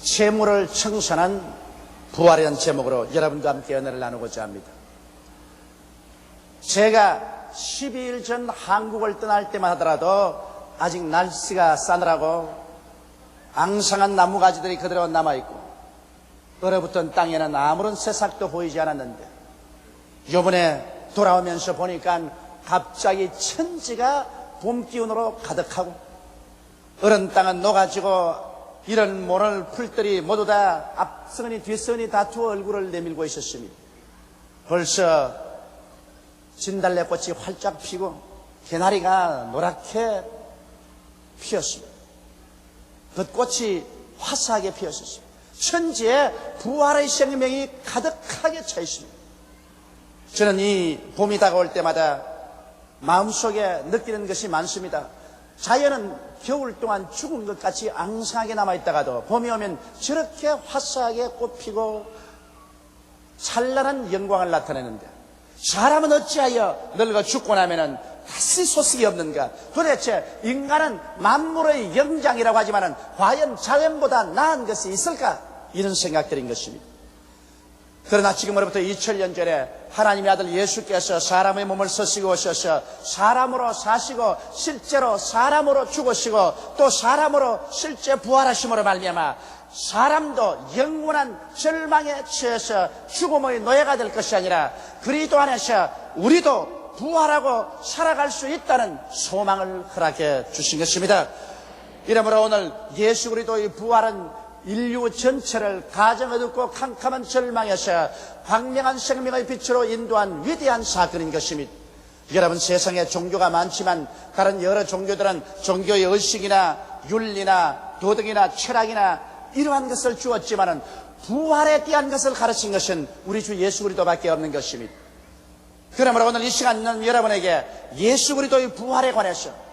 채무를 청산한 부활이라는 제목으로 여러분과 함께 은혜를 나누고자 합니다. 제가 12일 전 한국을 떠날 때만 하더라도 아직 날씨가 싸늘하고 앙상한 나무가지들이 그대로 남아있고 얼어붙은 땅에는 아무런 새싹도 보이지 않았는데 이번에 돌아오면서 보니까 갑자기 천지가 봄 기운으로 가득하고 얼은 땅은 녹아지고 이런 모를 풀들이 모두 다 앞선이 뒷선이 다투어 얼굴을 내밀고 있었습니다. 벌써 진달래꽃이 활짝 피고 개나리가 노랗게 피었습니다. 벚꽃이 화사하게 피었습니다. 천지에 부활의 생명이 가득하게 차 있습니다. 저는 이 봄이 다가올 때마다 마음속에 느끼는 것이 많습니다. 자연은 겨울 동안 죽은 것 같이 앙상하게 남아있다가도 봄이 오면 저렇게 화사하게 꽃피고 찬란한 영광을 나타내는데 사람은 어찌하여 늙어 죽고 나면은 다시 소식이 없는가? 도대체 인간은 만물의 영장이라고 하지만은 과연 자연보다 나은 것이 있을까? 이런 생각들인 것입니다. 그러나 지금으로부터 2000년 전에 하나님의 아들 예수께서 사람의 몸을 쓰시고 오셔서 사람으로 사시고 실제로 사람으로 죽으시고 또 사람으로 실제 부활하심으로 말미암아 사람도 영원한 절망에 처해서 죽음의 노예가 될 것이 아니라 그리스도 안에서 우리도 부활하고 살아갈 수 있다는 소망을 허락해 주신 것입니다. 이러므로 오늘 예수 그리스도의 부활은 인류 전체를 가정 어둡고 캄캄한 절망에서 광명한 생명의 빛으로 인도한 위대한 사건인 것입니다. 여러분, 세상에 종교가 많지만 다른 여러 종교들은 종교의 의식이나 윤리나 도덕이나 철학이나 이러한 것을 주었지만은 부활에 대한 것을 가르친 것은 우리 주 예수 그리스도밖에 없는 것입니다. 그러므로 오늘 이 시간은 여러분에게 예수 그리스도의 부활에 관해서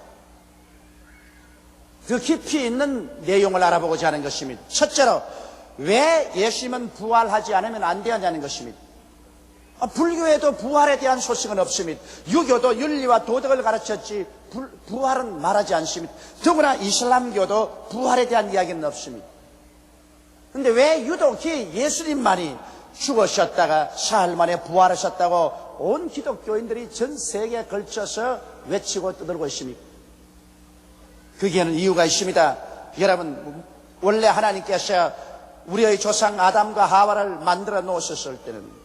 그 깊이 있는 내용을 알아보고자 하는 것입니다. 첫째로 왜 예수님은 부활하지 않으면 안 되느냐는 것입니다. 불교에도 부활에 대한 소식은 없습니다. 유교도 윤리와 도덕을 가르쳤지 부활은 말하지 않습니다. 더구나 이슬람교도 부활에 대한 이야기는 없습니다. 그런데 왜 유독 예수님만이 죽으셨다가 사흘 만에 부활하셨다고 온 기독교인들이 전 세계에 걸쳐서 외치고 떠들고 있습니까? 거기에는 이유가 있습니다. 여러분, 원래 하나님께서 우리의 조상 아담과 하와를 만들어 놓으셨을 때는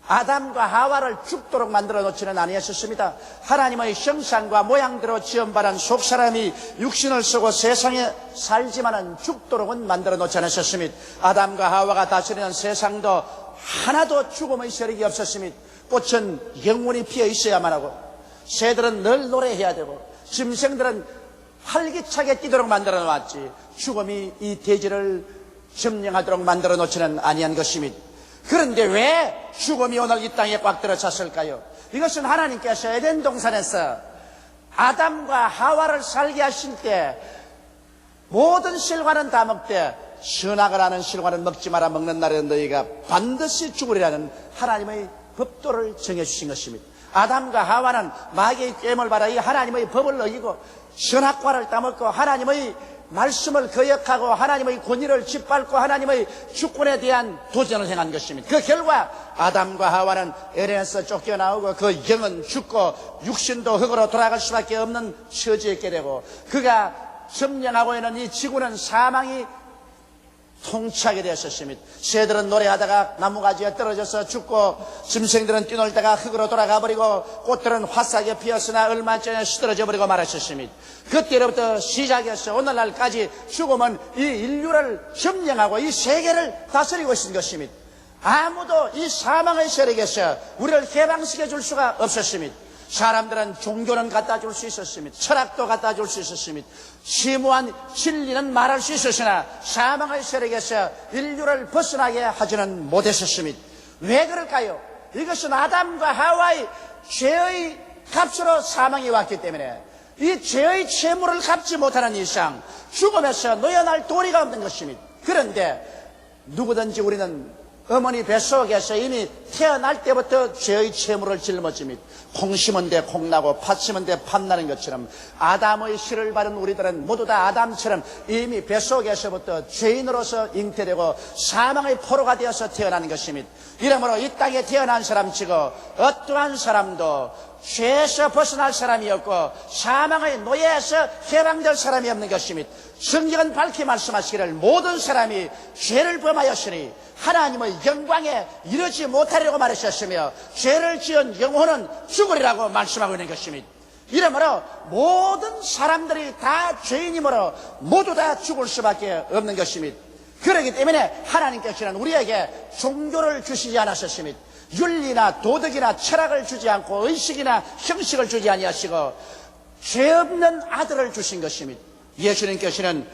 아담과 하와를 죽도록 만들어 놓지는 아니었습니다. 하나님의 형상과 모양대로 지음받은 속사람이 육신을 쓰고 세상에 살지만은 죽도록은 만들어 놓지 않으셨습니다. 아담과 하와가 다스리는 세상도 하나도 죽음의 세력이 없었습니다. 꽃은 영원히 피어 있어야만 하고 새들은 늘 노래해야 되고 짐승들은 활기차게 뛰도록 만들어 놓았지 죽음이 이 대지를 점령하도록 만들어 놓지는 아니한 것입니다. 그런데 왜 죽음이 오늘 이 땅에 꽉 들어찼을까요? 이것은 하나님께서 에덴 동산에서 아담과 하와를 살게 하실 때 모든 실과는 다 먹되 선악을 아는 실과는 먹지 마라. 먹는 날에 너희가 반드시 죽으리라는 하나님의 법도를 정해주신 것입니다. 아담과 하와는 마귀의 꾀임을 받아 이 하나님의 법을 어기고 선악과를 따먹고 하나님의 말씀을 거역하고 하나님의 권위를 짓밟고 하나님의 주권에 대한 도전을 행한 것입니다. 그 결과 아담과 하와는 에덴에서 쫓겨나오고 그 영은 죽고 육신도 흙으로 돌아갈 수밖에 없는 처지에 있게 되고 그가 점령하고 있는 이 지구는 사망이 통치하게 되었습니다. 새들은 노래하다가 나무가지에 떨어져서 죽고 짐승들은 뛰놀다가 흙으로 돌아가 버리고 꽃들은 화사하게 피었으나 얼마 전에 시들어져 버리고 말았습니다. 그때로부터 시작해서 오늘날까지 죽음은 이 인류를 점령하고 이 세계를 다스리고 있는 것입니다. 아무도 이 사망의 세력에서 우리를 해방시켜 줄 수가 없었습니다. 사람들은 종교는 갖다 줄 수 있었습니다. 철학도 갖다 줄 수 있었습니다. 심오한 진리는 말할 수 있었으나 사망의 세력에서 인류를 벗어나게 하지는 못했었습니다. 왜 그럴까요? 이것은 아담과 하와의 죄의 값으로 사망이 왔기 때문에 이 죄의 채무를 갚지 못하는 이상 죽음에서 놓여날 도리가 없는 것입니다. 그런데 누구든지 우리는 어머니 뱃속에서 이미 태어날 때부터 죄의 채무를 짊어집니다. 콩 심은 데 콩 나고 팥 심은 데 팥 나는 것처럼 아담의 씨를 받은 우리들은 모두 다 아담처럼 이미 뱃속에서부터 죄인으로서 잉태되고 사망의 포로가 되어서 태어나는 것입니다. 이러므로 이 땅에 태어난 사람치고 어떠한 사람도 죄에서 벗어날 사람이 없고 사망의 노예에서 해방될 사람이 없는 것입니다. 성경은 밝히 말씀하시기를 모든 사람이 죄를 범하였으니 하나님의 영광에 이르지 못하리라고 말하셨으며 죄를 지은 영혼은 죽으리라고 말씀하고 있는 것입니다. 이러므로 모든 사람들이 다 죄인이므로 모두 다 죽을 수밖에 없는 것입니다. 그렇기 때문에 하나님께서는 우리에게 종교를 주시지 않았습니다. 윤리나 도덕이나 철학을 주지 않고 의식이나 형식을 주지 아니하시고 죄 없는 아들을 주신 것입니다. 예수님께서는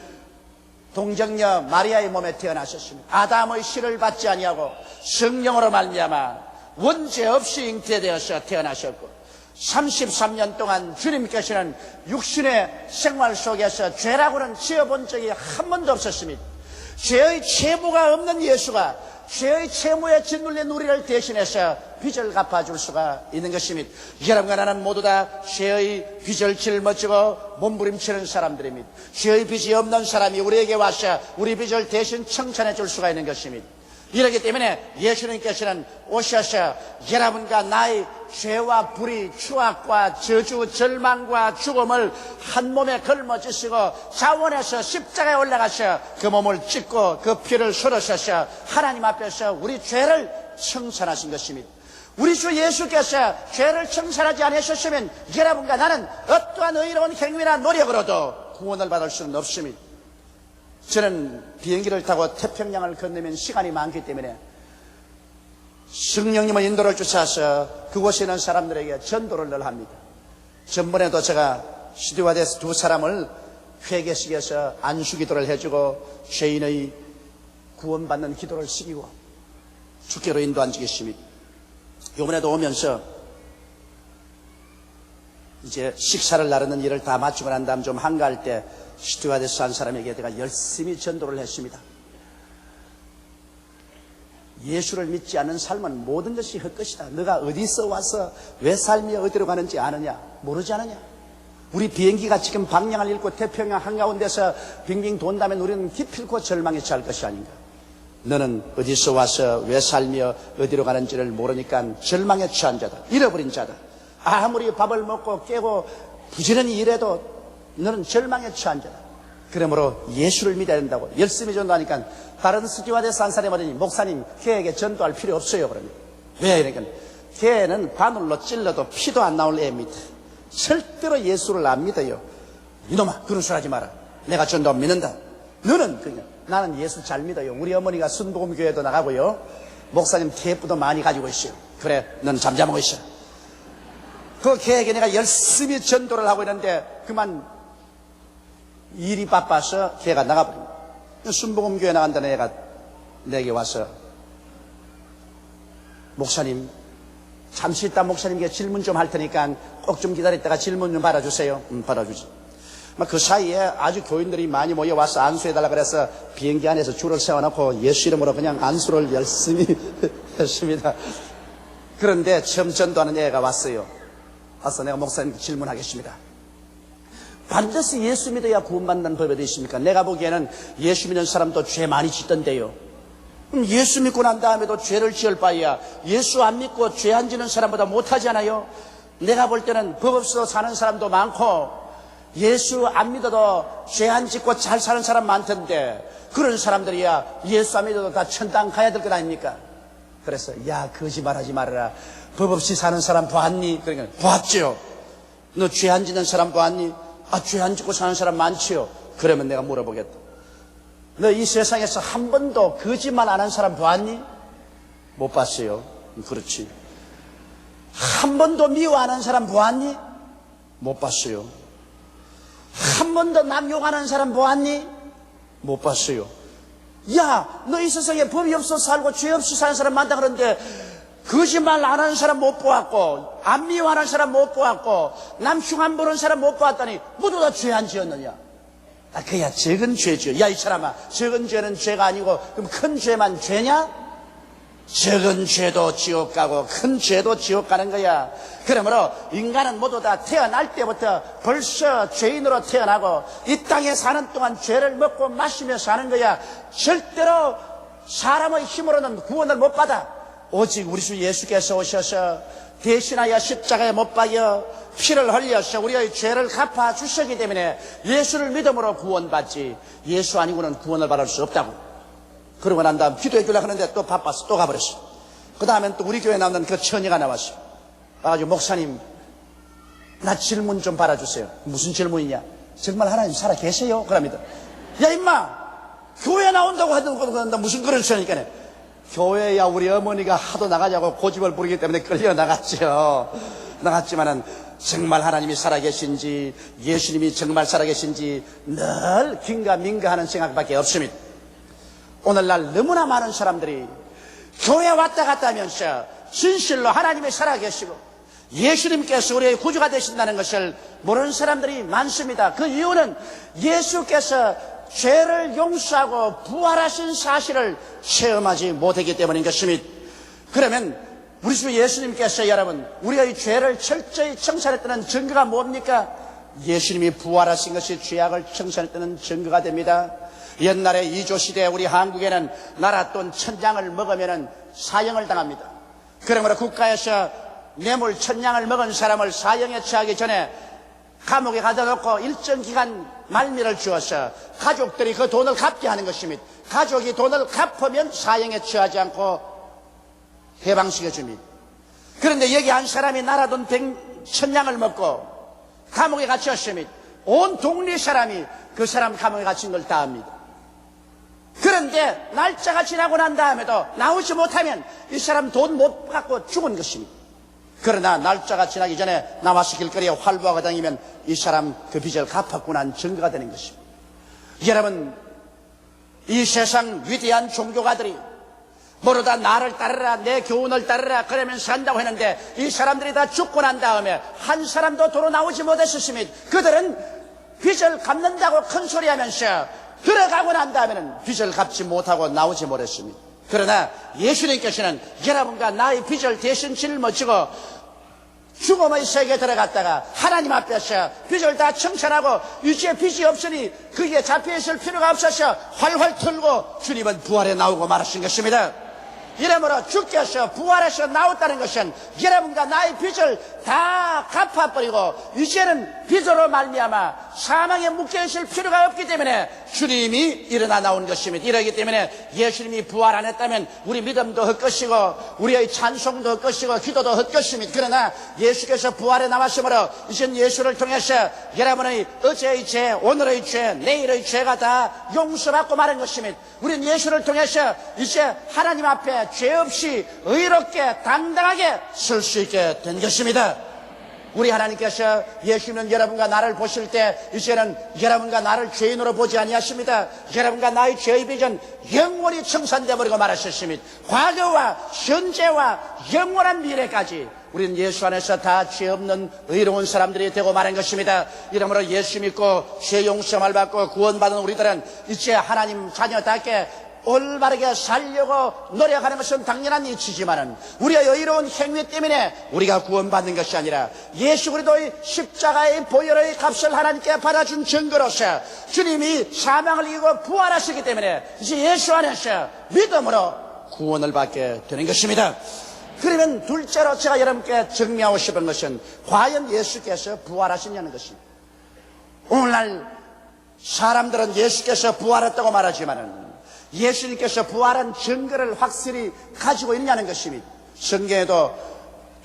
동정녀 마리아의 몸에 태어나셨습니다. 아담의 씨를 받지 아니하고 성령으로 말미암아 원죄 없이 잉태되어서 태어나셨고 33년 동안 주님께서는 육신의 생활 속에서 죄라고는 지어본 적이 한 번도 없었습니다. 죄의 채무가 없는 예수가 죄의 채무에 짓눌린 우리를 대신해서 빚을 갚아줄 수가 있는 것입니다. 여러분과 나는 모두 다 죄의 빚을 짊어지고 몸부림치는 사람들입니다. 죄의 빚이 없는 사람이 우리에게 와서 우리 빚을 대신 청산해 줄 수가 있는 것입니다. 이렇기 때문에 예수님께서는 오셔서 여러분과 나의 죄와 불의, 추악과 저주, 절망과 죽음을 한 몸에 걸머지시고 자원해서 십자가에 올라가셔 그 몸을 찢고 그 피를 쏟으셔서 하나님 앞에서 우리 죄를 청산하신 것입니다. 우리 주 예수께서 죄를 청산하지 않으셨으면 여러분과 나는 어떠한 의로운 행위나 노력으로도 구원을 받을 수는 없습니다. 저는 비행기를 타고 태평양을 건너면 시간이 많기 때문에 성령님의 인도를 주셔서 그곳에 있는 사람들에게 전도를 늘 합니다. 전번에도 제가 스튜어디스 두 사람을 회개식에서 안수기도를 해주고 죄인의 구원받는 기도를 시키고 주께로 인도한 적이 있습니다. 이번에도 오면서 이제 식사를 나르는 일을 다 마치고 난 다음 좀 한가할 때 스튜어디스 한 사람에게 제가 열심히 전도를 했습니다. 예수를 믿지 않는 삶은 모든 것이 헛것이다. 너가 어디서 와서 왜 삶이 어디로 가는지 아느냐? 모르지 않느냐? 우리 비행기가 지금 방향을 잃고 태평양 한가운데서 빙빙 돈다면 우리는 기필코 절망에 처할 것이 아닌가? 너는 어디서 와서 왜 살며 어디로 가는지를 모르니까 절망에 처한 자다. 잃어버린 자다. 아무리 밥을 먹고 깨고 부지런히 일해도 너는 절망에 처한 자다. 그러므로 예수를 믿어야 된다고 열심히 전도하니까 다른 스튜어디스 한 사람이 말하니 목사님 걔에게 전도할 필요 없어요. 그러면 왜? 이러니까 걔는 바늘로 찔러도 피도 안 나올 애입니다. 절대로 예수를 안 믿어요. 이놈아 그런 소리 하지 마라. 내가 전도 안 믿는다. 너는 그냥 나는 예수 잘 믿어요. 우리 어머니가 순복음교회도 나가고요. 목사님 테이프도 많이 가지고 있어요. 그래 넌 잠잠하고 있어. 그 걔에게 내가 열심히 전도를 하고 있는데 그만 일이 바빠서 걔가 나가버립니다. 순복음교회 나간다는 애가 내게 와서 목사님 잠시 있다 목사님께 질문 좀 할 테니까 꼭 좀 기다렸다가 질문 좀 받아주세요. 받아주지. 그 사이에 아주 교인들이 많이 모여와서 안수해달라 그래서 비행기 안에서 줄을 세워놓고 예수 이름으로 그냥 안수를 열심히 했습니다. 그런데 처음 전도하는 애가 왔어요. 와서 내가 목사님께 질문하겠습니다. 반드시 예수 믿어야 구원받는 법이 어디 있습니까? 내가 보기에는 예수 믿는 사람도 죄 많이 짓던데요. 그럼 예수 믿고 난 다음에도 죄를 지을 바에야 예수 안 믿고 죄 안 지는 사람보다 못하지 않아요? 내가 볼 때는 법 없어도 사는 사람도 많고 예수 안 믿어도 죄 안 짓고 잘 사는 사람 많던데 그런 사람들이야 예수 안 믿어도 다 천당 가야 될 것 아닙니까? 그래서 야 거짓말하지 말아라. 법 없이 사는 사람 보았니? 그러니까 보았죠. 너 죄 안 짓는 사람 보았니? 아, 죄 안 짓고 사는 사람 많지요. 그러면 내가 물어보겠다. 너 이 세상에서 한 번도 거짓말 안 한 사람 보았니? 못 봤어요. 그렇지. 한 번도 미워 안 한 사람 보았니? 못 봤어요. 한 번도 남 욕 안 한 사람 보았니? 못 봤어요. 야, 너 이 세상에 법이 없어 살고 죄 없이 사는 사람 많다 그러는데 거짓말 안 하는 사람 못 보았고 안 미워하는 사람 못 보았고 남 흉 안 보는 사람 못 보았다니 모두 다 죄 안 지었느냐? 아, 그야 적은 죄죠. 야, 이 사람아, 적은 죄는 죄가 아니고 그럼 큰 죄만 죄냐? 적은 죄도 지옥 가고 큰 죄도 지옥 가는 거야. 그러므로 인간은 모두 다 태어날 때부터 벌써 죄인으로 태어나고 이 땅에 사는 동안 죄를 먹고 마시며 사는 거야. 절대로 사람의 힘으로는 구원을 못 받아. 오직 우리 주 예수께서 오셔서 대신하여 십자가에 못 박여 피를 흘려서 우리의 죄를 갚아 주셨기 때문에 예수를 믿음으로 구원받지, 예수 아니고는 구원을 받을 수 없다고. 그러고 난 다음 기도해 주려고 하는데 또 바빠서 또 가버렸어. 그 다음엔 또 우리 교회에 나오는 그 처녀가 나왔어. 와가지고 목사님, 나 질문 좀 받아주세요. 무슨 질문이냐? 정말 하나님 살아 계세요? 그럽니다. 야 임마, 교회 나온다고 하던 무슨 그런 소리니까. 교회야 우리 어머니가 하도 나가자고 고집을 부리기 때문에 끌려 나갔죠. 나갔지만은 정말 하나님이 살아계신지, 예수님이 정말 살아계신지 늘 긴가민가 하는 생각밖에 없습니다. 오늘날 너무나 많은 사람들이 교회 왔다 갔다 하면서 진실로 하나님이 살아계시고 예수님께서 우리의 구주가 되신다는 것을 모르는 사람들이 많습니다. 그 이유는 예수께서 죄를 용서하고 부활하신 사실을 체험하지 못했기 때문인 것입니다. 그러면 우리 주 예수님께서 여러분 우리의 죄를 철저히 청산했다는 증거가 뭡니까? 예수님이 부활하신 것이 죄악을 청산했다는 증거가 됩니다. 옛날에 이조시대 우리 한국에는 나랏돈 1000장을 먹으면 사형을 당합니다. 그러므로 국가에서 뇌물 1000장을 먹은 사람을 사형에 처하기 전에 감옥에 가둬놓고 일정 기간 말미를 주어서 가족들이 그 돈을 갚게 하는 것입니다. 가족이 돈을 갚으면 사형에 처하지 않고 해방시켜 줍니다. 그런데 여기 한 사람이 나랏돈 1000장을 먹고 감옥에 갇혔습니다. 온 동네 사람이 그 사람 감옥에 갇힌 걸 다 압니다. 그런데 날짜가 지나고 난 다음에도 나오지 못하면 이 사람 돈 못 받고 죽은 것입니다. 그러나 날짜가 지나기 전에 나와서 길거리에 활보하고 다니면 이 사람 그 빚을 갚았구나 하는 증거가 되는 것입니다. 여러분, 이 세상 위대한 종교가들이 모두 다 나를 따르라, 내 교훈을 따르라 그러면서 한다고 했는데 이 사람들이 다 죽고 난 다음에 한 사람도 도로 나오지 못했습니다. 그들은 빚을 갚는다고 큰 소리 하면서 들어가고 난 다음에는 빚을 갚지 못하고 나오지 못했습니다. 그러나 예수님께서는 여러분과 나의 빚을 대신 짊어지고 죽음의 세계에 들어갔다가 하나님 앞에서 빚을 다 청산하고 이제 빚이 없으니 그게 잡혀있을 필요가 없어서 활활 털고 주님은 부활에 나오고 말하신 것입니다. 이러므로 주께서 부활해서 나왔다는 것은 여러분과 나의 빚을 다 갚아버리고 이제는 빚으로 말미암아 사망에 묶여있을 필요가 없기 때문에 주님이 일어나 나온 것입니다. 이러기 때문에 예수님이 부활 안 했다면 우리 믿음도 헛것이고 우리의 찬송도 헛것이고 기도도 헛것입니다. 그러나 예수께서 부활에 나왔으므로 이젠 예수를 통해서 여러분의 어제의 죄, 오늘의 죄, 내일의 죄가 다 용서받고 마는 것입니다. 우리는 예수를 통해서 이제 하나님 앞에 죄 없이 의롭게 당당하게 설 수 있게 된 것입니다. 우리 하나님께서 예수님은 여러분과 나를 보실 때 이제는 여러분과 나를 죄인으로 보지 아니하십니다. 여러분과 나의 죄의 빚은 영원히 청산되어 버리고 말하셨습니다. 과거와 현재와 영원한 미래까지 우리는 예수 안에서 다 죄 없는 의로운 사람들이 되고 마는 것입니다. 이러므로 예수 믿고 죄 용서를 받고 구원받은 우리들은 이제 하나님 자녀답게 올바르게 살려고 노력하는 것은 당연한 이치지만은 우리의 의로운 행위 때문에 우리가 구원받는 것이 아니라 예수 그리스도의 십자가의 보혈의 값을 하나님께 받아준 증거로서 주님이 사망을 이기고 부활하시기 때문에 이제 예수 안에서 믿음으로 구원을 받게 되는 것입니다. 그러면 둘째로 제가 여러분께 증명하고 싶은 것은 과연 예수께서 부활하시냐는 것입니다. 오늘날 사람들은 예수께서 부활했다고 말하지만은 예수님께서 부활한 증거를 확실히 가지고 있냐는 것입니다. 성경에도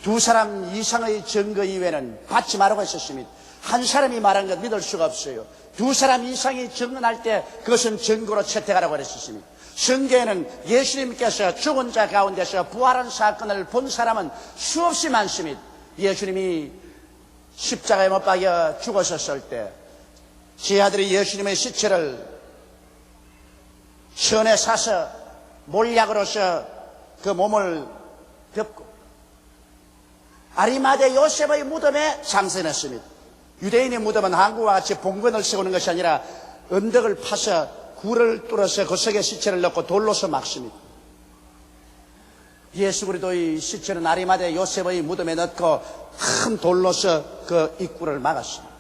2사람 이상의 증거 이외에는 받지 말라고 했었습니다. 한 사람이 말한 것 믿을 수가 없어요. 2사람 이상이 증언할 때 그것은 증거로 채택하라고 했었습니다. 성경에는 예수님께서 죽은 자 가운데서 부활한 사건을 본 사람은 수없이 많습니다. 예수님이 십자가에 못 박여 죽으셨을 때 제 아들이 예수님의 시체를 천에 사서 몰약으로서 그 몸을 덮고 아리마대 요셉의 무덤에 장사했습니다. 유대인의 무덤은 한국과 같이 봉건을 세우는 것이 아니라 언덕을 파서 굴을 뚫어서 그 속에 시체를 넣고 돌로서 막습니다. 예수 그리스도의 시체는 아리마대 요셉의 무덤에 넣고 큰 돌로서 그 입구를 막았습니다.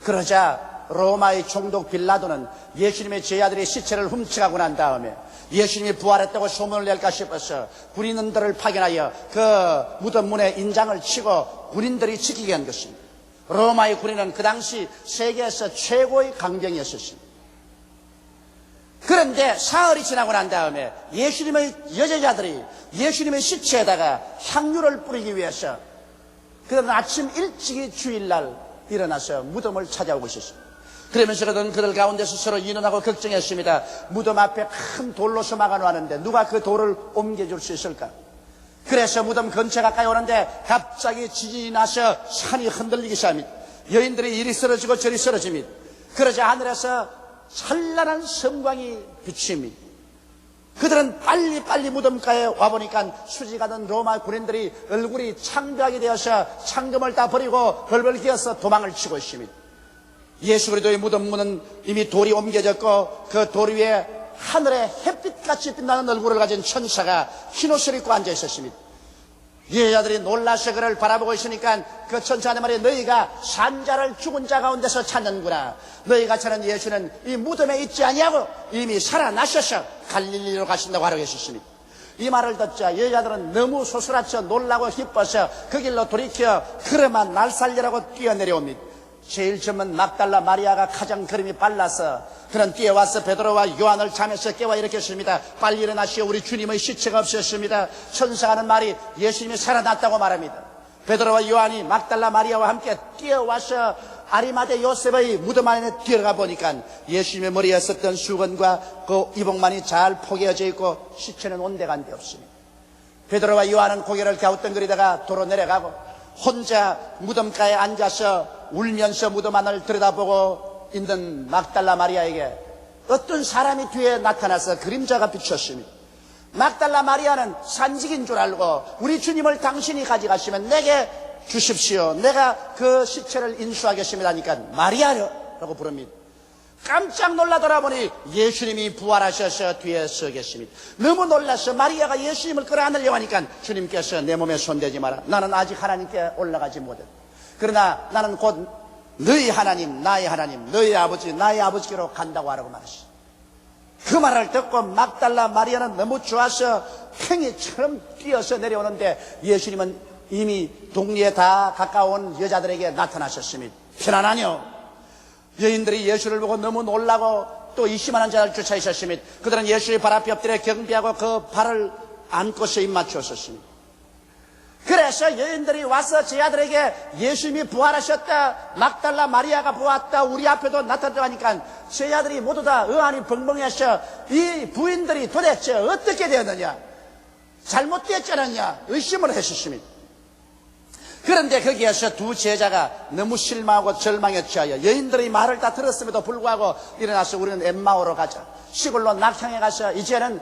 그러자 로마의 총독 빌라도는 예수님의 제자들의 시체를 훔쳐가고 난 다음에 예수님이 부활했다고 소문을 낼까 싶어서 군인들을 파견하여 그 무덤 문에 인장을 치고 군인들이 지키게 한 것입니다. 로마의 군인은 그 당시 세계에서 최고의 강병이었습니다. 그런데 사흘이 지나고 난 다음에 예수님의 여제자들이 예수님의 시체에다가 향유를 뿌리기 위해서 그들은 아침 일찍이 주일날 일어나서 무덤을 찾아오고 있었습니다. 그러면서 그들 가운데서 서로 의논하고 걱정했습니다. 무덤 앞에 큰 돌로서 막아놓았는데 누가 그 돌을 옮겨줄 수 있을까? 그래서 무덤 근처 가까이 오는데 갑자기 지진이 나서 산이 흔들리기 시작합니다. 여인들이 이리 쓰러지고 저리 쓰러집니다. 그러자 하늘에서 찬란한 섬광이 비칩니다. 그들은 빨리빨리 무덤가에 와보니까 수직하던 로마 군인들이 얼굴이 창백하게 되어서 창금을 다 버리고 벌벌 기어서 도망을 치고 있습니다. 예수 그리스도의 무덤 문은 이미 돌이 옮겨졌고 그 돌 위에 하늘에 햇빛같이 빛나는 얼굴을 가진 천사가 흰옷을 입고 앉아 있었습니다. 여자들이 놀라서 그를 바라보고 있으니까 그 천사한테 말해, 너희가 산자를 죽은 자 가운데서 찾는구나. 너희가 찾는 예수는 이 무덤에 있지 아니하고 이미 살아나셔서 갈릴리로 가신다고 하라고 했었습니다. 이 말을 듣자 여자들은 너무 소스라쳐 놀라고 기뻐서 그 길로 돌이켜 그러만 날 살리라고 뛰어내려옵니다. 제일 처음은 막달라 마리아가 가장 걸음이 빨라서 그는 뛰어와서 베드로와 요한을 잠에서 깨워 일으켰습니다. 빨리 일어나시오, 우리 주님의 시체가 없었습니다. 천사가 하는 말이 예수님이 살아났다고 말합니다. 베드로와 요한이 막달라 마리아와 함께 뛰어와서 아리마대 요셉의 무덤 안에 들어가 보니까 예수님의 머리에 썼던 수건과 그 이복만이 잘 포개어져 있고 시체는 온데간데 없습니다. 베드로와 요한은 고개를 갸우뚱거리다가 도로 내려가고 혼자 무덤가에 앉아서 울면서 무덤 안을 들여다보고 있는 막달라 마리아에게 어떤 사람이 뒤에 나타나서 그림자가 비쳤습니다. 막달라 마리아는 산직인 줄 알고 우리 주님을 당신이 가져가시면 내게 주십시오, 내가 그 시체를 인수하겠습니다 하니까 마리아라고 부릅니다. 깜짝 놀라 돌아보니 예수님이 부활하셔서 뒤에 서 계십니다. 너무 놀라서 마리아가 예수님을 끌어안으려고 하니까 주님께서 내 몸에 손대지 마라. 나는 아직 하나님께 올라가지 못했다. 그러나 나는 곧 너희 하나님, 나의 하나님, 너희 아버지, 나의 아버지께로 간다고 하라고 말했어요. 그 말을 듣고 막달라 마리아는 너무 좋아서 팽이처럼 뛰어서 내려오는데 예수님은 이미 동리에 다 가까운 여자들에게 나타나셨습니다. 편안하뇨? 여인들이 예수를 보고 너무 놀라고 또 이심한 자를 쫓아 있었습니다. 그들은 예수의 발 앞에 엎드려 경배하고 그 발을 안고서 입맞추었습니다. 그래서 여인들이 와서 제 아들에게 예수님이 부활하셨다, 막달라 마리아가 보았다, 우리 앞에도 나타났다 하니까 제 아들이 모두 다 의안이 벙벙해서 이 부인들이 도대체 어떻게 되었느냐, 잘못되었지 않았냐 의심을 했었습니다. 그런데 거기에서 두 제자가 너무 실망하고 절망에 취하여 여인들의 말을 다 들었음에도 불구하고 일어나서 우리는 엠마오로 가자, 시골로 낙향에 가서 이제는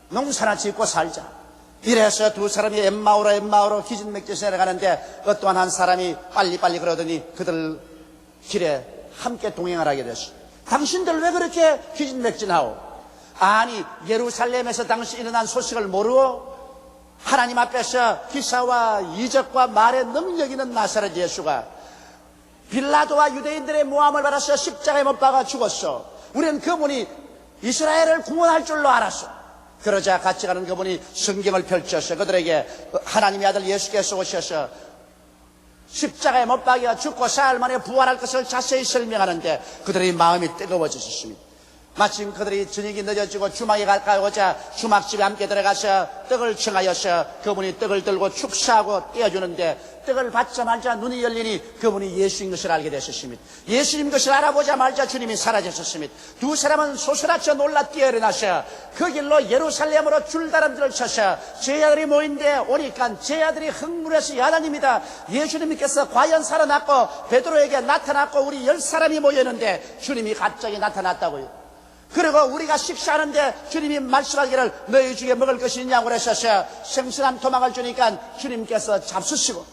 농사나 짓고 살자. 이래서 두 사람이 엠마오로 기진맥진해서 내려가는데 어떠한 한 사람이 빨리빨리 그러더니 그들 길에 함께 동행을 하게 됐어요. 당신들 왜 그렇게 기진맥진하오? 아니 예루살렘에서 당시 일어난 소식을 모르오? 하나님 앞에서 기사와 이적과 말의 능력 있는 나사렛 예수가 빌라도와 유대인들의 모함을 받아서 십자가에 못 박아 죽었어. 우리는 그분이 이스라엘을 구원할 줄로 알았어. 그러자 같이 가는 그분이 성경을 펼쳐서 그들에게 하나님의 아들 예수께서 오셔서 십자가에 못 박여 죽고 사흘 만에 부활할 것을 자세히 설명하는데 그들의 마음이 뜨거워졌습니다. 마침 그들이 저녁이 늦어지고 주막에 가까이 오자 주막집에 함께 들어가서 떡을 청하여서 그분이 떡을 들고 축사하고 떼어주는데 떡을 받자마자 눈이 열리니 그분이 예수인 것을 알게 되셨습니다. 예수님 것을 알아보자마자 주님이 사라졌습니다. 두 사람은 소스라쳐 놀라 뛰어일어나서 그 길로 예루살렘으로 줄다람쥐를 쳐서 제 아들이 모인데 오니까 제 아들이 흥분해서 야단입니다. 예수님께서 과연 살아났고 베드로에게 나타났고 우리 10사람이 모였는데 주님이 갑자기 나타났다고요. 그리고 우리가 식사하는데 주님이 말씀하기를 너희 중에 먹을 것이 있냐고 그러셔서 생선한 토막을 주니까 주님께서 잡수시고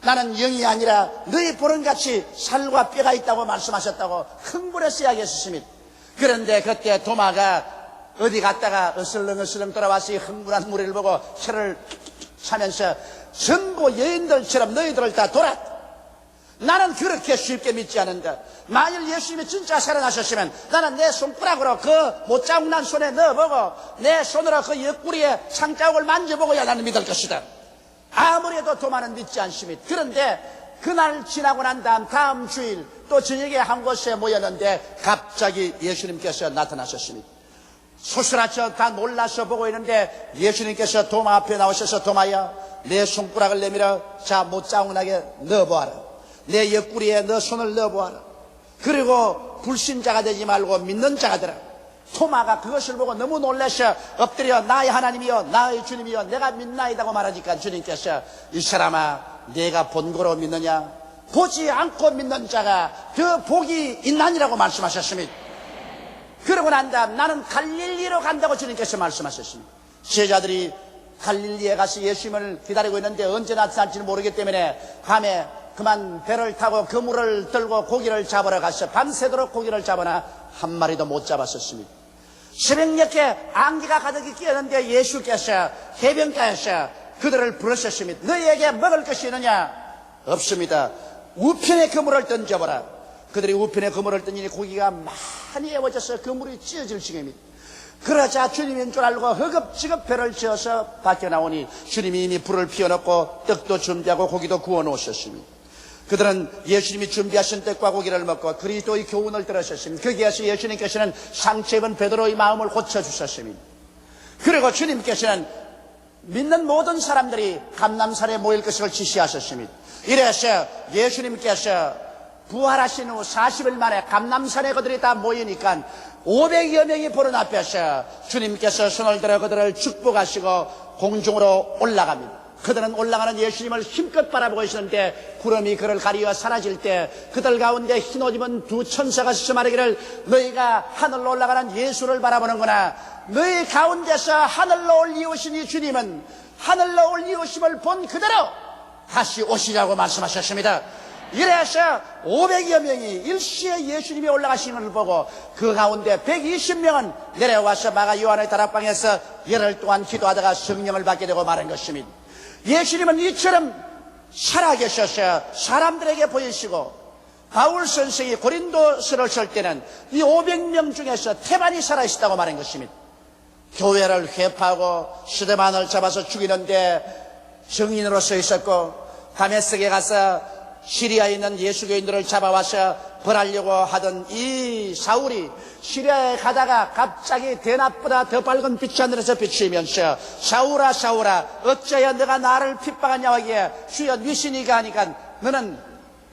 나는 영이 아니라 너희 보름같이 살과 뼈가 있다고 말씀하셨다고 흥분해서 이야기했습니다. 그런데 그때 도마가 어디 갔다가 어슬렁어슬렁 돌아와서 이 흥분한 무리를 보고 혀를 차면서 전부 여인들처럼 너희들을 다 돌았다. 나는 그렇게 쉽게 믿지 않는다. 만일 예수님이 진짜 살아나셨으면 나는 내 손가락으로 그 못자국난 손에 넣어보고 내 손으로 그 옆구리에 창자국을 만져보고야 나는 믿을 것이다. 아무래도 도마는 믿지 않습니다. 그런데 그날 지나고 난 다음 주일 또 저녁에 한 곳에 모였는데 갑자기 예수님께서 나타나셨습니다. 소스라쳐 다 놀라서 보고 있는데 예수님께서 도마 앞에 나오셔서 도마야 내 손가락을 내밀어 자 못자국나게 넣어보아라. 내 옆구리에 너 손을 넣어보아라. 그리고 불신자가 되지 말고 믿는 자가 되라. 토마가 그것을 보고 너무 놀라서 엎드려 나의 하나님이여 나의 주님이여 내가 믿나이다고 말하니까 주님께서 이 사람아 내가 본 거로 믿느냐? 보지 않고 믿는 자가 더 복이 있나니라고 말씀하셨습니다. 그러고 난 다음 나는 갈릴리로 간다고 주님께서 말씀하셨습니다. 제자들이 갈릴리에 가서 예수님을 기다리고 있는데 언제 나타날지는 모르기 때문에 밤에 그만 배를 타고 그물을 들고 고기를 잡으러 가서 밤새도록 고기를 잡으나 한 마리도 못 잡았었습니다. 새벽녘에 안개가 가득히 끼었는데 예수께서 해변가에서 그들을 부르셨습니다. 너희에게 먹을 것이 있느냐? 없습니다. 우편에 그물을 던져보라. 그들이 우편에 그물을 던지니 고기가 많이 애워져서 그물이 찢어질 지경입니다. 그러자 주님인 줄 알고 허겁지겁 배를 지어서 밖에 나오니 주님이 이미 불을 피워놓고 떡도 준비하고 고기도 구워놓으셨습니다. 그들은 예수님이 준비하신 떡과 고기를 먹고 그리스도의 교훈을 들으셨습니다. 거기에서 예수님께서는 상처 입은 베드로의 마음을 고쳐주셨습니다. 그리고 주님께서는 믿는 모든 사람들이 감람산에 모일 것을 지시하셨습니다. 이래서 예수님께서 부활하신 후 40일 만에 감람산에 그들이 다 모이니까 500여 명이 보는 앞에서 주님께서 손을 들어 그들을 축복하시고 공중으로 올라갑니다. 그들은 올라가는 예수님을 힘껏 바라보고 있었는데 구름이 그를 가리어 사라질 때 그들 가운데 흰옷 입은 두 천사가 서서 말하기를 너희가 하늘로 올라가는 예수를 바라보는구나. 너희 가운데서 하늘로 올리우신 이 주님은 하늘로 올리우심을 본 그대로 다시 오시라고 말씀하셨습니다. 이래서 500여 명이 일시에 예수님이 올라가시는 것을 보고 그 가운데 120명은 내려와서 마가 요한의 다락방에서 열흘 동안 기도하다가 성령을 받게 되고 말한 것입니다. 예수님은 이처럼 살아계셔서 사람들에게 보이시고 바울 선생이 고린도서를 쓸 때는 이 500명 중에서 태반이 살아있다고 말한 것입니다. 교회를 회파하고 스데반을 잡아서 죽이는데 증인으로 서 있었고 다메섹에 가서 시리아에 있는 예수교인들을 잡아와서 벌하려고 하던 이 사울이 시리아에 가다가 갑자기 대낮보다 더 밝은 빛이 하늘에서 비추면서 사울아 사울아 어찌하여 너가 나를 핍박하냐 하기에 주여 니시니가 하니까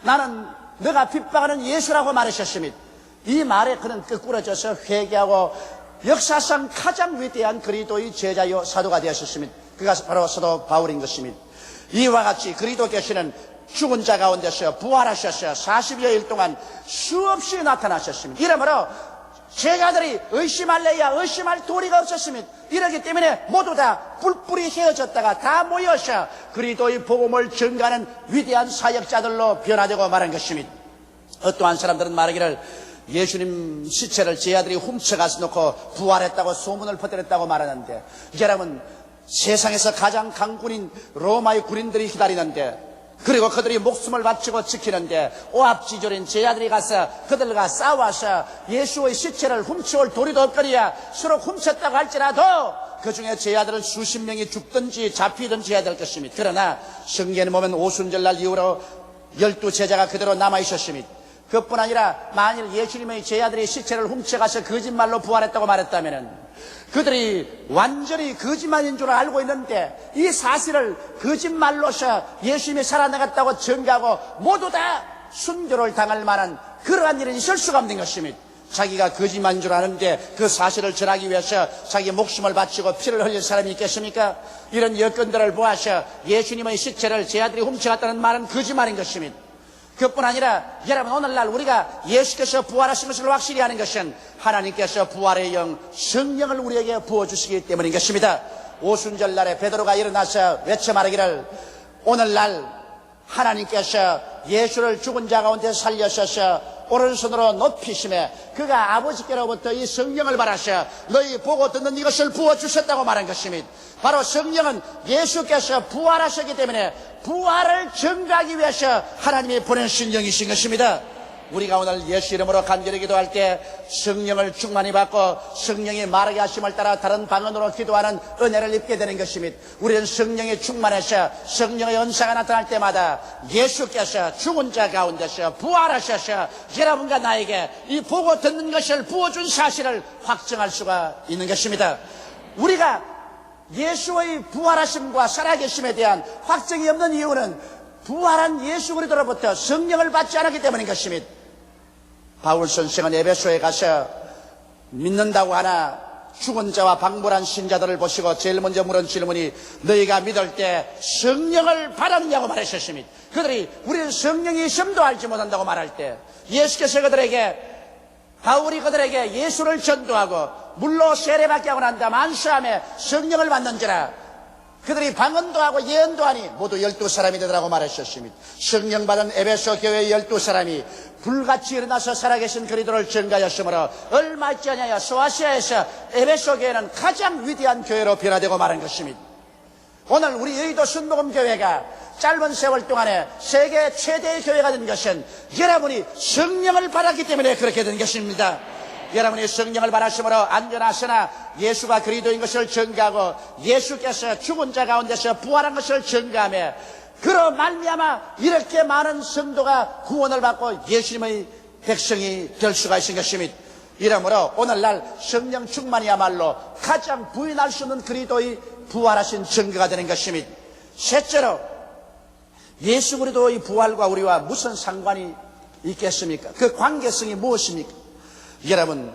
나는 너가 핍박하는 예수라고 말하셨습니다. 이 말에 그는 끄꾸러져서 회개하고 역사상 가장 위대한 그리스도의 제자요 사도가 되었습니다. 그가 바로 사도 바울인 것입니다. 이와 같이 그리스도께서는 죽은 자 가운데서 부활하셔서 40여일 동안 수없이 나타나셨습니다. 이러므로 제자들이 의심할래야 의심할 도리가 없었습니다. 이러기 때문에 모두 다 뿔뿔이 헤어졌다가 다 모여서 그리스도의 복음을 전가하는 위대한 사역자들로 변화되고 말한 것입니다. 어떠한 사람들은 말하기를 예수님 시체를 제자들이 훔쳐가서 놓고 부활했다고 소문을 퍼뜨렸다고 말하는데 여러분 세상에서 가장 강군인 로마의 군인들이 기다리는데 그리고 그들이 목숨을 바치고 지키는데 오합지졸인 제자들이 가서 그들과 싸워서 예수의 시체를 훔쳐올 도리도 없거니와 서로 훔쳤다고 할지라도 그 중에 제자들은 수십 명이 죽든지 잡히든지 해야 될 것입니다. 그러나 성경에 보면 오순절날 이후로 12제자가 그대로 남아있었습니다. 그뿐 아니라 만일 예수님의 제자들이 시체를 훔쳐가서 거짓말로 부활했다고 말했다면 그들이 완전히 거짓말인 줄 알고 있는데 이 사실을 거짓말로서 예수님이 살아나갔다고 전가하고 모두 다 순교를 당할 만한 그러한 일은 있을 수가 없는 것입니다. 자기가 거짓말인 줄 아는데 그 사실을 전하기 위해서 자기 목숨을 바치고 피를 흘릴 사람이 있겠습니까? 이런 여건들을 보아서 예수님의 시체를 제자들이 훔쳐갔다는 말은 거짓말인 것입니다. 그뿐 아니라 여러분 오늘날 우리가 예수께서 부활하신 것을 확실히 하는 것은 하나님께서 부활의 영 성령을 우리에게 부어주시기 때문인 것입니다. 오순절날에 베드로가 일어나서 외쳐 말하기를 오늘날 하나님께서 예수를 죽은 자 가운데 살려셔서 오른손으로 높이심에 그가 아버지께로부터 이 성령을 받으셔 너희 보고 듣는 이것을 부어주셨다고 말한 것입니다. 바로 성령은 예수께서 부활하셨기 때문에 부활을 증거하기 위해서 하나님이 보내신 영이신 것입니다. 우리가 오늘 예수 이름으로 간절히 기도할 때 성령을 충만히 받고 성령이 말하게 하심을 따라 다른 방언으로 기도하는 은혜를 입게 되는 것입니다. 우리는 성령이 충만해서 성령의 은사가 나타날 때마다 예수께서 죽은 자 가운데서 부활하셔서 여러분과 나에게 이 보고 듣는 것을 부어준 사실을 확증할 수가 있는 것입니다. 우리가 예수의 부활하심과 살아계심에 대한 확증이 없는 이유는 부활한 예수 그리스도로부터 성령을 받지 않았기 때문인 것입니다. 바울 선생은 에베소에 가서 믿는다고 하나 죽은 자와 방불한 신자들을 보시고 제일 먼저 물은 질문이 너희가 믿을 때 성령을 받았냐고 말하셨습니다. 그들이 우리는 성령이 있음도 알지 못한다고 말할 때 예수께서 바울이 그들에게 예수를 전도하고 물로 세례받게 하고 난 다음 안수함에 성령을 받는지라 그들이 방언도 하고 예언도 하니 모두 12사람이 되더라고 말하셨습니다. 성령 받은 에베소 교회의 12사람이 불같이 일어나서 살아계신 그리스도를 증거하였으므로 얼마 있지 않아요. 소아시아에서 에베소 교회는 가장 위대한 교회로 변화되고 말한 것입니다. 오늘 우리 여의도 순복음교회가 짧은 세월 동안에 세계 최대의 교회가 된 것은 여러분이 성령을 받았기 때문에 그렇게 된 것입니다. 여러분이 성령을 받았으므로 안전하시나 예수가 그리스도인 것을 증거하고 예수께서 죽은 자 가운데서 부활한 것을 증거하며 그로 말미암아 이렇게 많은 성도가 구원을 받고 예수님의 백성이 될 수가 있는 것입니다. 이러므로 오늘날 성령 충만이야말로 가장 부인할 수 없는 그리스도의 부활하신 증거가 되는 것입니다. 셋째로 예수 그리스도의 부활과 우리와 무슨 상관이 있겠습니까? 그 관계성이 무엇입니까? 여러분,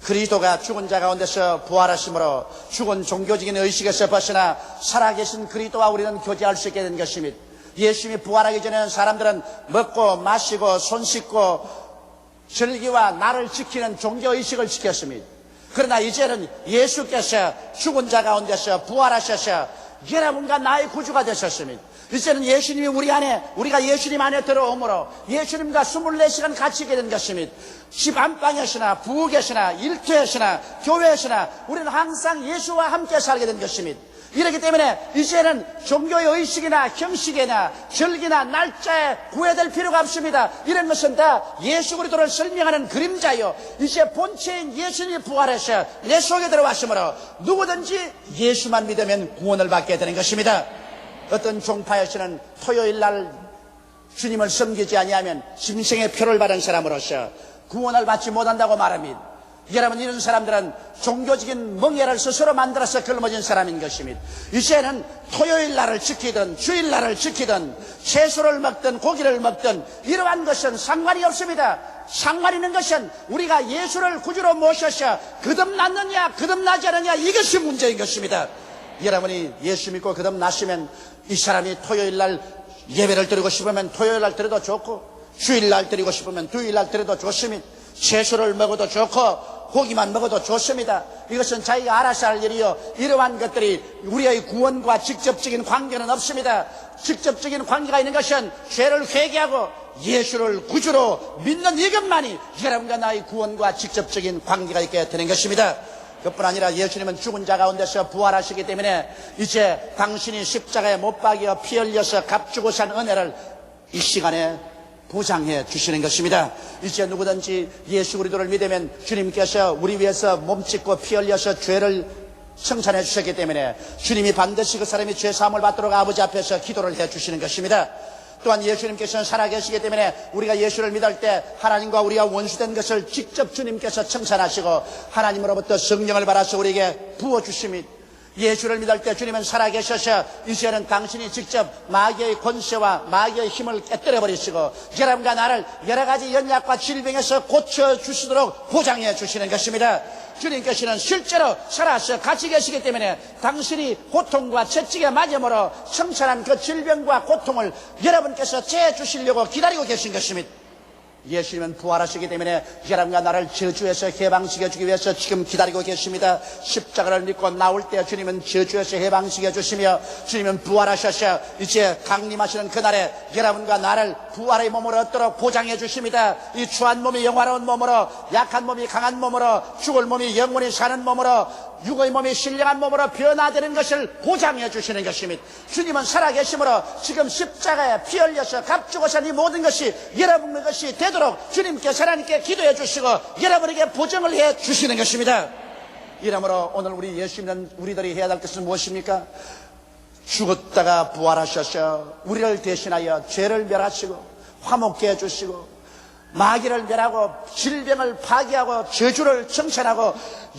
그리스도가 죽은 자 가운데서 부활하심으로 죽은 종교적인 의식에서 벗어나 살아계신 그리스도와 우리는 교제할 수 있게 된 것입니다. 예수님이 부활하기 전에는 사람들은 먹고 마시고 손 씻고 절기와 날을 지키는 종교의식을 지켰습니다. 그러나 이제는 예수께서 죽은 자 가운데서 부활하셔서 여러분과 나의 구주가 되셨습니다. 이제는 예수님이 우리가 예수님 안에 들어오므로 예수님과 24시간 같이 있게 된 것입니다. 집 안방에서나 부엌에서나 일터에서나 교회에서나 우리는 항상 예수와 함께 살게 된 것입니다. 이렇기 때문에 이제는 종교의 의식이나 형식이나 절기나 날짜에 구애될 필요가 없습니다. 이런 것은 다 예수 그리스도를 설명하는 그림자요. 이제 본체인 예수님이 부활해서 내 속에 들어왔으므로 누구든지 예수만 믿으면 구원을 받게 되는 것입니다. 어떤 종파에서는 토요일 날 주님을 섬기지 아니하면 짐승의 표를 받은 사람으로서 구원을 받지 못한다고 말합니다. 여러분, 이런 사람들은 종교적인 멍해를 스스로 만들어서 걸머진 사람인 것입니다. 이제는 토요일 날을 지키든 주일 날을 지키든 채소를 먹든 고기를 먹든 이러한 것은 상관이 없습니다. 상관 있는 것은 우리가 예수를 구주로 모셔서 거듭났느냐 거듭나지 않느냐 이것이 문제인 것입니다. 여러분이 예수 믿고 거듭나시면 이 사람이 토요일 날 예배를 드리고 싶으면 토요일 날 드려도 좋고 주일 날 드리고 싶으면 주일 날 드려도 좋습니다. 채소를 먹어도 좋고 고기만 먹어도 좋습니다. 이것은 자기가 알아서 할 일이요. 이러한 것들이 우리의 구원과 직접적인 관계는 없습니다. 직접적인 관계가 있는 것은 죄를 회개하고 예수를 구주로 믿는 이것만이 여러분과 나의 구원과 직접적인 관계가 있게 되는 것입니다. 그뿐 아니라 예수님은 죽은 자 가운데서 부활하시기 때문에 이제 당신이 십자가에 못 박여 피 흘려서 값주고 산 은혜를 이 시간에 보장해 주시는 것입니다. 이제 누구든지 예수 그리스도를 믿으면 주님께서 우리 위해서 몸짓고 피 흘려서 죄를 청산해 주셨기 때문에 주님이 반드시 그 사람이 죄 사함을 받도록 아버지 앞에서 기도를 해 주시는 것입니다. 또한 예수님께서는 살아계시기 때문에 우리가 예수를 믿을 때 하나님과 우리가 원수된 것을 직접 주님께서 청산하시고 하나님으로부터 성령을 받아서 우리에게 부어주십니다. 예수를 믿을 때 주님은 살아계셔서 이제는 당신이 직접 마귀의 권세와 마귀의 힘을 깨뜨려 버리시고 여러분과 나를 여러 가지 연약과 질병에서 고쳐주시도록 보장해 주시는 것입니다. 주님께서는 실제로 살아서 같이 계시기 때문에 당신이 고통과 채찍에 맞음으로 청산한 그 질병과 고통을 여러분께서 재주시려고 기다리고 계신 것입니다. 예수님은 부활하시기 때문에 여러분과 나를 저주에서 해방시켜주기 위해서 지금 기다리고 계십니다. 십자가를 믿고 나올 때 주님은 저주에서 해방시켜 주시며, 주님은 부활하셔서 이제 강림하시는 그날에 여러분과 나를 부활의 몸으로 얻도록 보장해 주십니다. 이 추한 몸이 영화로운 몸으로, 약한 몸이 강한 몸으로, 죽을 몸이 영원히 사는 몸으로, 육의 몸이 신령한 몸으로 변화되는 것을 보장해 주시는 것입니다. 주님은 살아계심으로 지금 십자가에 피 흘려서 값주고서 이 모든 것이 여러분의 것이 되도록 주님께서 하나님께 기도해 주시고 여러분에게 보증을 해 주시는 것입니다. 이러므로 오늘 우리 예수 믿는 우리들이 해야 할 것은 무엇입니까? 죽었다가 부활하셔서 우리를 대신하여 죄를 멸하시고 화목케 해주시고 마귀를 멸하고 질병을 파괴하고 저주를 청산하고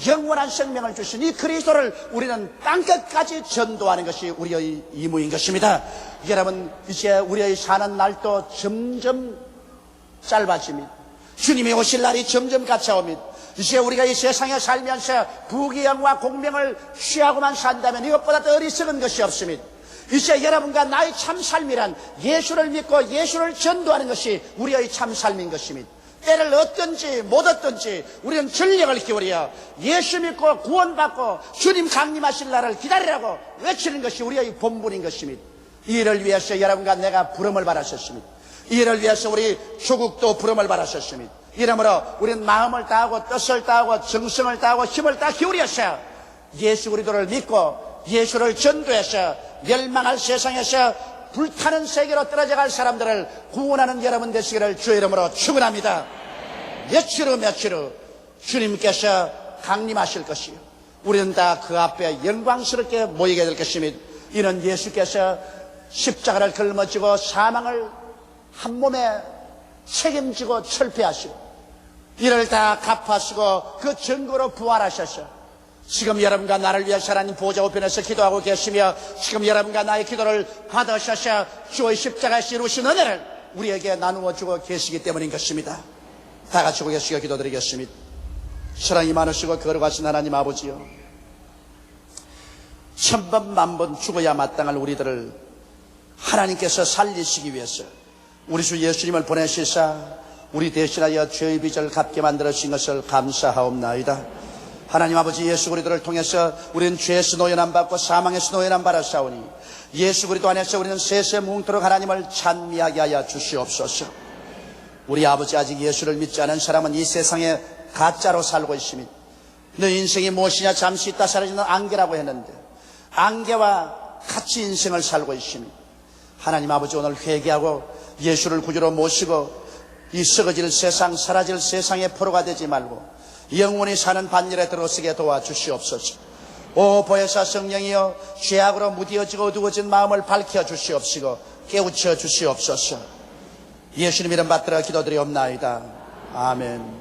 영원한 생명을 주신 이 그리스도를 우리는 땅끝까지 전도하는 것이 우리의 임무인 것입니다. 여러분, 이제 우리의 사는 날도 점점 짧아집니다. 주님이 오실 날이 점점 가까웁니다. 이제 우리가 이 세상에 살면서 부귀영화 공명을 취하고만 산다면 이것보다 더 어리석은 것이 없습니다. 이제 여러분과 나의 참 삶이란 예수를 믿고 예수를 전도하는 것이 우리의 참 삶인 것입니다. 때를 얻든지 못 얻든지 우리는 전력을 기울여 예수 믿고 구원받고 주님 강림하실 날을 기다리라고 외치는 것이 우리의 본분인 것입니다. 이 일을 위해서 여러분과 내가 부름을 받으셨습니다. 이 일을 위해서 우리 조국도 부름을 받으셨습니다. 이러므로 우리는 마음을 다하고 뜻을 다하고 정성을 다하고 힘을 다 기울여서 예수 그리스도를 믿고 예수를 전도해서 멸망할 세상에서 불타는 세계로 떨어져 갈 사람들을 구원하는 여러분 되시기를 주의 이름으로 축원합니다. 며칠 후 주님께서 강림하실 것이요 우리는 다 그 앞에 영광스럽게 모이게 될 것입니다. 이는 예수께서 십자가를 걸머지고 사망을 한 몸에 책임지고 철폐하시고 이를 다 갚아시고 그 증거로 부활하셔서 지금 여러분과 나를 위해서 하나님 보좌 우편에서 기도하고 계시며 지금 여러분과 나의 기도를 받으셔서 주의 십자가에서 이루신 은혜를 우리에게 나누어 주고 계시기 때문인 것입니다. 다 같이 고개시켜 기도드리겠습니다. 사랑이 많으시고 거룩하신 하나님 아버지요, 천번 만번 죽어야 마땅할 우리들을 하나님께서 살리시기 위해서 우리 주 예수님을 보내시사 우리 대신하여 죄의 빚을 갚게 만들어주신 것을 감사하옵나이다. 하나님 아버지, 예수 그리스도를 통해서 우리는 죄에서 노연함 받고 사망에서 노연함 받았사오니 예수 그리스도 안에서 우리는 세세 뭉토록 하나님을 찬미하게 하여 주시옵소서. 우리 아버지, 아직 예수를 믿지 않은 사람은 이 세상에 가짜로 살고 있습니다. 너 인생이 무엇이냐, 잠시 있다 사라지는 안개라고 했는데 안개와 같이 인생을 살고 있습니다. 하나님 아버지, 오늘 회개하고 예수를 구주로 모시고 이 썩어질 세상, 사라질 세상의 포로가 되지 말고 영원히 사는 반열에 들어서게 도와주시옵소서. 오 보혜사 성령이여, 죄악으로 무디어지고 어두워진 마음을 밝혀주시옵시고 깨우쳐 주시옵소서. 예수님 이름 받들어 기도드리옵나이다. 아멘.